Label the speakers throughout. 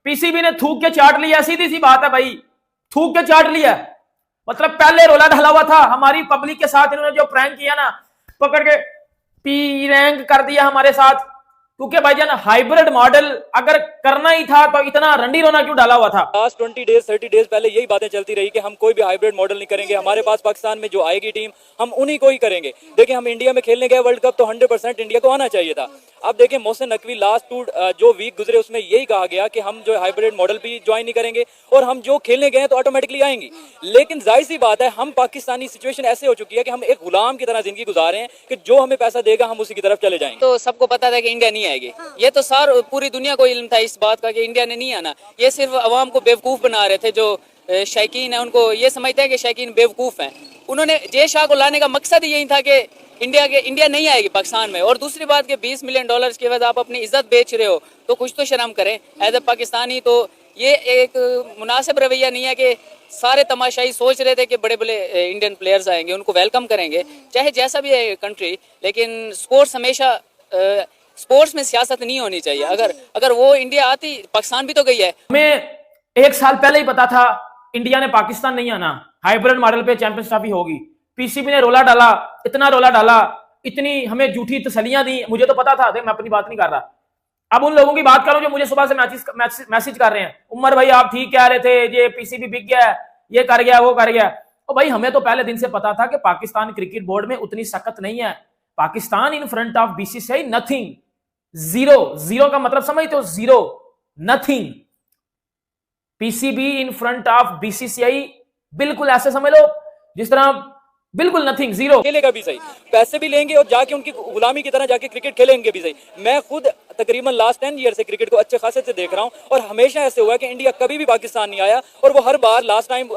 Speaker 1: PCB ने थूक के चाट लिया, सीधी सी बात है भाई, थूक के चाट लिया। मतलब पहले रोला ढला हुआ था हमारी पब्लिक के साथ, इन्होंने जो प्रैंक किया ना, पकड़ के पी रैंक कर दिया हमारे साथ। क्योंकि भाईजान हाइब्रिड मॉडल अगर करना ही था तो इतना रंडी रोना क्यों डाला हुआ था?
Speaker 2: लास्ट 20 डेज 30 डेज पहले यही बातें चलती रही कि हम कोई भी हाइब्रिड मॉडल नहीं करेंगे, हमारे पास पाकिस्तान में जो आएगी टीम हम उन्हीं को ही करेंगे। देखिए हम इंडिया में खेलने गए वर्ल्ड कप तो 100% इंडिया को आना चाहिए था। अब देखिए मोहसिन नकवी लास्ट जो वीक गुजरे उसमें यही कहा गया कि हम जो हाइब्रिड मॉडल भी ज्वाइन नहीं करेंगे और हम जो खेलने गए तो ऑटोमेटिकली आएंगी। लेकिन जाहिर सी बात है हम पाकिस्तानी सिचुएशन ऐसे हो चुकी है कि हम एक गुलाम की तरह जिंदगी गुजार रहे हैं कि जो हमें पैसा देगा हम उसी की तरफ चले जाएंगे।
Speaker 3: तो सबको पता था कि इंडिया नहीं आएगी, ये तो सार पूरी दुनिया को इल्म था इस बात का कि इंडिया ने नहीं आना। ये सिर्फ अवाम को बेवकूफ बना रहे थे, जो शौकीन है उनको ये समझते हैं कि शौकीन बेवकूफ हैं। उन्होंने जय शाह को लाने का मकसद ही यही था कि इंडिया नहीं आएगी पाकिस्तान में। और दूसरी बात कि $20 मिलियन के बाद आप अपनी इज्जत बेच रहे हो तो कुछ तो शर्म करें एज ए पाकिस्तानी। तो ये एक मुनासिब रवैया नहीं है कि सारे तमाशाई सोच रहे थे कि बड़े बड़े इंडियन प्लेयर्स आएंगे, उनको वेलकम करेंगे चाहे जैसा भी है कंट्री। लेकिन स्पोर्ट्स हमेशा स्पोर्ट्स में सियासत नहीं होनी चाहिए। अगर वो इंडिया आती, पाकिस्तान भी तो गई है।
Speaker 1: हमें 1 साल पहले ही पता था इंडिया ने पाकिस्तान नहीं आना, हाइब्रिड मॉडल पे चैंपियंस ट्रॉफी होगी। पीसीबी ने रोला डाला, इतना रोला डाला, इतनी हमें झूठी तसलियां दी, मुझे तो पता था। देख मैं अपनी बात नहीं कर रहा, अब उन लोगों की बात करो जो मुझे सुबह से मैसेज कर रहे हैं, उमर भाई आप ठीक कह रहे थे, ये पीसीबी बिक गया, ये कर गया, वो कर गया। तो भाई हमें तो पहले दिन से पता था कि पाकिस्तान क्रिकेट बोर्ड में उतनी सख्त नहीं है। Pakistan in front of BCCI nothing, zero. Zero का मतलब समझते हो? Zero, nothing. PCB in front of BCCI बिल्कुल ऐसे समझ लो जिस तरह बिल्कुल नथिंग, जीरो।
Speaker 2: खेलेगा भी सही, पैसे भी लेंगे और जाके उनकी गुलामी की तरह जाके क्रिकेट खेलेंगे भी सही। मैं खुद तकरीबन लास्ट 10 ईयर से क्रिकेट को अच्छे खासे से देख रहा हूं और हमेशा ऐसे हुआ कि इंडिया कभी भी पाकिस्तान नहीं आया। और वो हर बार लास्ट टाइम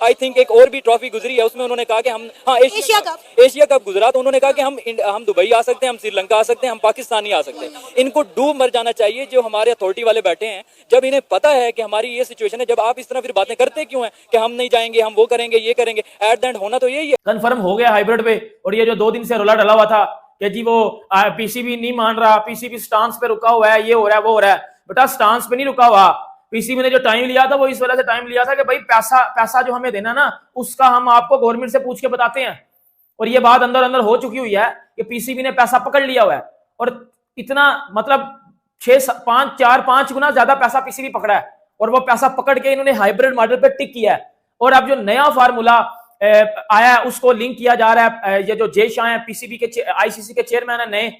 Speaker 2: आई थिंक एक और भी ट्रॉफी गुजरी है, उसमें उन्होंने कहा कि हम एशिया कप गुजरा तो उन्होंने कहा कि हम दुबई आ सकते हैं, हम श्रीलंका आ सकते हैं, हम पाकिस्तान नहीं आ सकते। इनको डूब मर जाना चाहिए जो हमारे अथॉरिटी वाले बैठे हैं। जब इन्हें पता है कि हमारी ये सिचुएशन है, जब आप इस तरह फिर बातें करते क्यों हैं कि हम नहीं जाएंगे, हम वो करेंगे, ये करेंगे? एट द एंड होना तो यही है।
Speaker 1: कंफर्म हो गया हाइब्रिड पे। और ये जो 2 दिन से रोला डला हुआ था कि जी वो पीसीबी नहीं मान रहा, पीसीबी स्टांस पे रुका हुआ है, ये हो रहा है, वो हो रहा है। बेटा स्टांस पे नहीं रुका हुआ। पीसीबी ने जो टाइम लिया था वो इस वजह से टाइम लिया था कि भाई पैसा जो हमें देना ना उसका हम आपको गवर्नमेंट से पूछ के बताते हैं। और ये बात अंदर अंदर हो चुकी हुई है कि पीसीबी ने पैसा पकड़ लिया हुआ है और इतना मतलब 5 गुना ज्यादा पैसा पीसीबी पकड़ा है। और वो पैसा पकड़ के इन्होंने हाइब्रिड मॉडल पे टिक किया है। और अब जो नया फार्मूला आया है उसको लिंक किया जा रहा है, ये जो जय शाह है पीसीबी के आईसीसी के चेयरमैन है नए,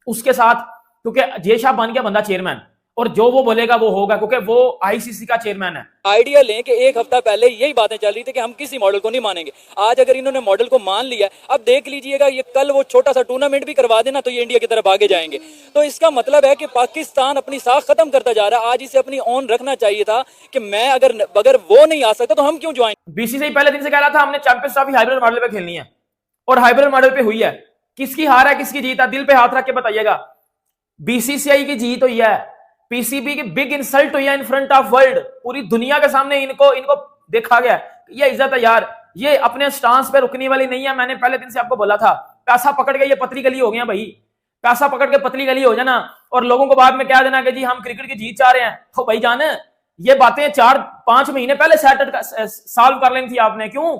Speaker 1: उसके साथ, क्योंकि जय शाह बन गया बंदा चेयरमैन और जो वो बोलेगा वो होगा क्योंकि वो आईसीसी का चेयरमैन है।
Speaker 2: आइडिया लें कि 1 हफ्ता पहले यही बातें चल रही थी कि हम किसी मॉडल को नहीं मानेंगे। आज अगर इन्होंने मॉडल को मान लिया, अब देख लीजिएगा ये कल वो छोटा सा टूर्नामेंट भी करवा देना तो ये इंडिया की तरफ आगे जाएंगे। तो इसका मतलब है कि पाकिस्तान अपनी साख खत्म करता जा रहा है। आज इसे अपनी ऑन रखना चाहिए था कि मैं अगर वो नहीं आ सकता तो हम क्यों ज्वाइन।
Speaker 1: बीसीसीआई पहले दिन से कह रहा था हमने चैंपियंस ट्रॉफी हाइब्रिड मॉडल पे खेलनी है और हाइब्रिड मॉडल पे हुई है। किसकी हार है किसकी जीत है? दिल पे हाथ रख के बताइएगा। बीसीसीआई की जीत हुई है, पीसीबी की बिग इंसल्ट हुई है इन फ्रंट ऑफ वर्ल्ड। पूरी दुनिया के सामने इनको देखा गया। ये इज्जत है यार, ये अपने स्टांस पे रुकने वाली नहीं है। मैंने पहले दिन से आपको बोला था, पैसा पकड़ के ये पतली गली हो गया भाई। पैसा पकड़ के पतली गली हो जाना और लोगों को बाद में कह देना कि जी हम क्रिकेट की जीत चाह रहे हैं। तो भाई जान ये बातें 4-5 महीने पहले सॉल्व कर लेनी थी आपने। क्यों?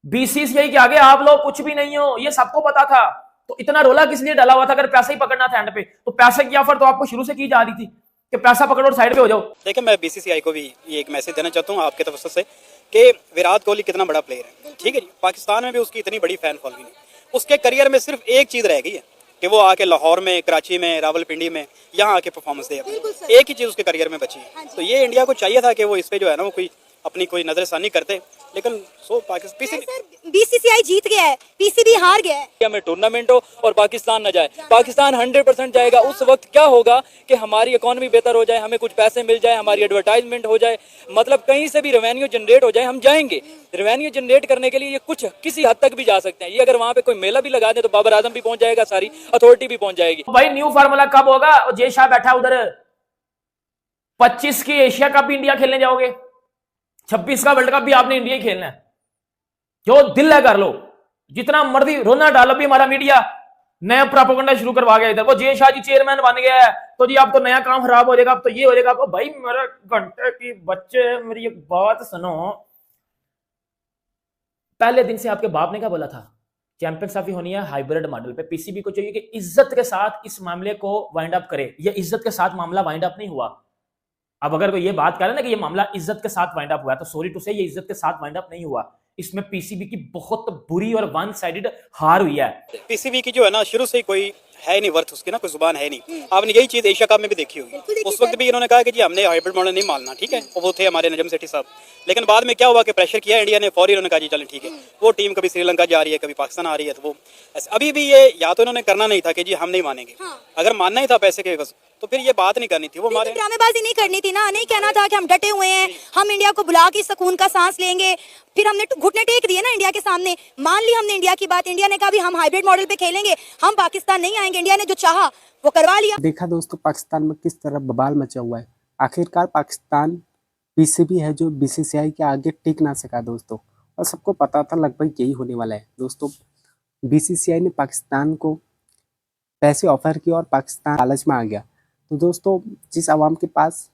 Speaker 1: बीसीसीआई के आगे आप लोग कुछ भी नहीं हो, ये सबको पता था। तो इतना रोला किस लिए डाला हुआ था? अगर पैसा ही पकड़ना था एंड पे तो पैसे की ऑफर तो आपको शुरू से की जा रही थी कि पैसा पकड़ो और साइड पे हो जाओ।
Speaker 4: देखिए मैं बीसीसीआई को भी ये एक मैसेज देना चाहता हूँ आपके तरफ से कि विराट कोहली कितना बड़ा प्लेयर है, ठीक है जी। पाकिस्तान में भी उसकी इतनी बड़ी फैन फॉलोइंग है। उसके करियर में सिर्फ एक चीज़ रह गई है कि वो आके लाहौर में, कराची में, रावलपिंडी में यहाँ आके परफॉर्मेंस दे। एक ही चीज़ उसके करियर में बची है। तो ये इंडिया को चाहिए था कि वो इस पे जो है ना वो कोई अपनी कोई नजरसानी करते, लेकिन
Speaker 5: बीसीसीआई जीत गया है, पीसीबी हार गया है।
Speaker 2: में टूर्नामेंट हो और पाकिस्तान न जाए, पाकिस्तान 100% जाएगा। उस वक्त क्या होगा कि हमारी इकोनॉमी बेहतर हो जाए, हमें कुछ पैसे मिल जाए, हमारी एडवर्टाइजमेंट हो जाए, मतलब कहीं से भी रेवेन्यू जनरेट हो जाए, हम जाएंगे। रेवेन्यू जनरेट करने के लिए ये कुछ किसी हद तक भी जा सकते हैं। ये अगर वहां पे कोई मेला भी लगा दे तो बाबर आजम भी पहुंच जाएगा, सारी अथॉरिटी भी पहुंच जाएगी।
Speaker 1: भाई न्यू फार्मूला कब होगा? जय शाह बैठा उधर। 25 की एशिया कप भी इंडिया खेलने जाओगे, 26 का वर्ल्ड कप भी आपने इंडिया ही खेलना है। जो दिल है कर लो, जितना मर्जी रोना डालो भी। हमारा मीडिया नया प्रोपेगेंडा शुरू करवा गया इधर। वो जय शाह जी चेयरमैन बन गया है तो जी अब तो नया काम खराब हो जाएगा, अब तो ये हो जाएगा। अब भाई मेरे घंटे की बच्चे मेरी एक बात सुनो, पहले दिन से आपके बाप ने क्या बोला था, चैंपियंस ट्रॉफी होनी है हाइब्रिड मॉडल पे। पीसीबी को चाहिए कि इज्जत के साथ इस मामले को वाइंड अप करे। ये इज्जत के साथ मामला वाइंड अप नहीं हुआ। अब अगर कोई ये बात करे ना कि ये मामला इज्जत के साथ वाइंड अप हुआ, तो सॉरी टू से ये इज्जत के साथ वाइंड अप नहीं हुआ। इसमें पीसीबी की बहुत बुरी और वन साइडेड हार हुई है।
Speaker 4: पीसीबी की जो है ना शुरू से ही कोई है नहीं वर्थ, उसकी ना कोई जुबान है नहीं। आपने यही चीज एशिया कप में भी देखी होगी। उस वक्त भी इन्होंने कहा कि जी हमने हाइब्रिड मॉडल नहीं मानना, ठीक है, और वो थे हमारे नजम सेठी साहब। लेकिन बाद में क्या हुआ कि प्रेशर किया इंडिया ने, फौरी उन्होंने कहा जी चलें ठीक है। वो टीम कभी श्रीलंका जा रही है, कभी पाकिस्तान आ रही है, तो वो अभी भी ये या तो इन्होंने करना नहीं था कि जी हम नहीं मानेंगे। अगर मानना ही था पैसे के बस तो फिर ये बात नहीं करनी थी। वो हमारे
Speaker 5: ड्रामेबाजी नहीं करनी थी ना, नहीं कहना था कि हम डटे हुए हैं, हम इंडिया को बुला के सुकून का सांस लेंगे। फिर हमने घुटने टेक दिए ना इंडिया के सामने, मान ली हमने इंडिया की बात। इंडिया ने कहा भी हम हाइब्रिड मॉडल पे खेलेंगे, हम पाकिस्तान नहीं आएंगे। इंडिया ने जो चाहा वो करवा लिया।
Speaker 6: देखा दोस्तों पाकिस्तान में किस तरह बवाल मचा हुआ है। आखिरकार पाकिस्तान पीसीबी है जो बीसीसीआई के आगे टिक ना सका दोस्तों, और सबको पता था लगभग यही होने वाला है दोस्तों। बीसीसीआई ने पाकिस्तान को पैसे ऑफर किए और पाकिस्तान लालच में आ गया। तो दोस्तों जिस आवाम के पास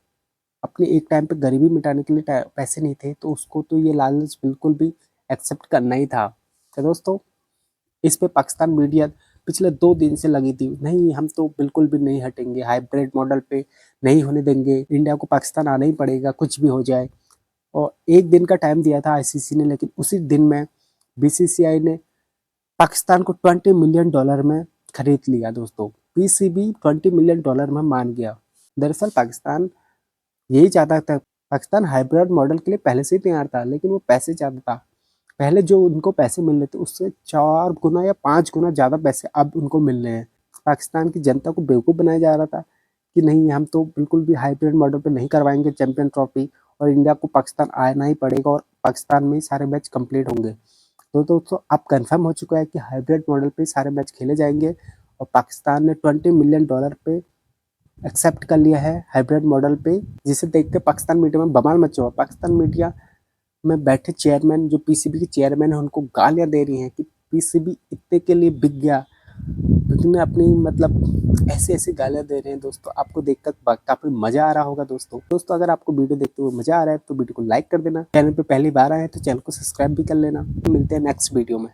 Speaker 6: अपने एक टाइम पे गरीबी मिटाने के लिए पैसे नहीं थे, तो उसको तो ये लालच बिल्कुल भी एक्सेप्ट करना ही था। तो दोस्तों इस पे पाकिस्तान मीडिया पिछले 2 दिन से लगी थी, नहीं हम तो बिल्कुल भी नहीं हटेंगे, हाइब्रिड मॉडल पे नहीं होने देंगे, इंडिया को पाकिस्तान आना ही पड़ेगा कुछ भी हो जाए। और 1 दिन का टाइम दिया था आईसीसी ने, लेकिन उसी दिन में बीसीसीआई ने पाकिस्तान को $20 मिलियन में खरीद लिया दोस्तों। पीसीबी $20 मिलियन में मान गया। दरअसल पाकिस्तान यही चाहता था, पाकिस्तान हाइब्रिड मॉडल के लिए पहले से ही तैयार था, लेकिन वो पैसे चाहता था। पहले जो उनको पैसे मिल रहे थे उससे 4 गुना या 5 गुना ज़्यादा पैसे अब उनको मिल रहे हैं। पाकिस्तान की जनता को बेवकूफ़ बनाया जा रहा था कि नहीं हम तो बिल्कुल भी हाइब्रिड मॉडल पे नहीं करवाएंगे चैंपियन ट्रॉफी, और इंडिया को पाकिस्तान आना ही पड़ेगा और पाकिस्तान में ही सारे मैच कंप्लीट होंगे। तो दोस्तों अब कंफर्म हो चुका है कि हाइब्रिड मॉडल पे सारे मैच खेले जाएंगे, और पाकिस्तान ने $20 मिलियन पे एक्सेप्ट कर लिया है हाइब्रिड मॉडल पे, जिसे देख के पाकिस्तान मीडिया में बवाल मचा हुआ। पाकिस्तान मीडिया में बैठे चेयरमैन जो पीसीबी के चेयरमैन हैं उनको गालियां दे रही हैं कि पीसीबी इतने के लिए बिक गया, लेकिन अपनी मतलब ऐसे गालियां दे रहे हैं दोस्तों। आपको देखकर काफी मजा आ रहा होगा दोस्तों अगर आपको वीडियो देखते हुए मजा आ रहा है तो वीडियो को लाइक कर देना, चैनल पे पहली बार आए तो चैनल को सब्सक्राइब भी कर लेना। मिलते हैं नेक्स्ट वीडियो में।